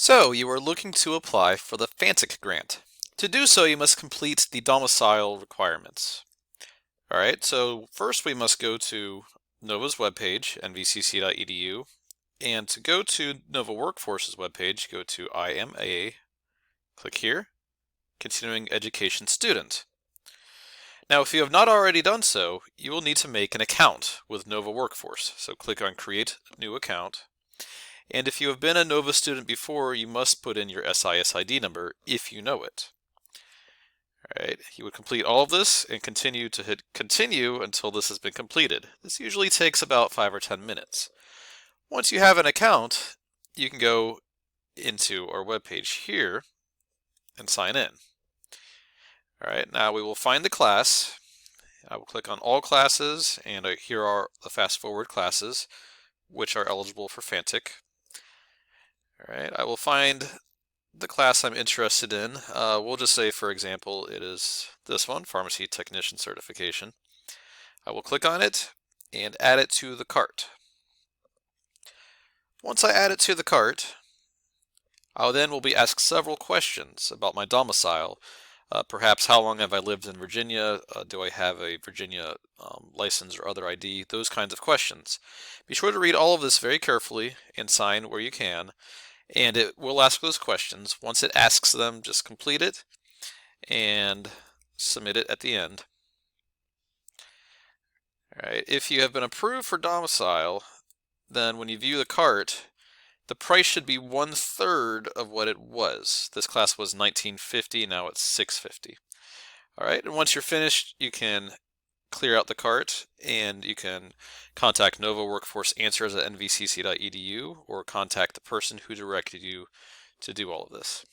So, you are looking to apply for the FANTIC grant. To do so, you must complete the domicile requirements. All right, so first we must go to NOVA's webpage, nvcc.edu, and to go to NOVA Workforce's webpage, go to IMA, click here, Continuing Education Student. Now, if you have not already done so, you will need to make an account with NOVA Workforce. So click on Create New Account. And if you have been a NOVA student before, you must put in your SISID number if you know it. All right, you would complete all of this and continue to hit continue until this has been completed. This usually takes about 5 or 10 minutes. Once you have an account, you can go into our webpage here and sign in. All right, now we will find the class. I will click on all classes, and here are the fast forward classes which are eligible for FANTIC. All right, I will find the class I'm interested in. We'll just say, for example, it is this one, Pharmacy Technician Certification. I will click on it and add it to the cart. Once I add it to the cart, I then will be asked several questions about my domicile. Perhaps how long have I lived in Virginia? Do I have a Virginia license or other ID? Those kinds of questions. Be sure to read all of this very carefully and sign where you can. And it will ask those questions. Once it asks them, just complete it and submit it at the end. All right. If you have been approved for domicile, then when you view the cart, the price should be 1/3 of what it was. This class was $19.50, now it's $6.50. All right, and once you're finished, you can clear out the cart and you can contact NOVA Workforce Answers at nvcc.edu or contact the person who directed you to do all of this.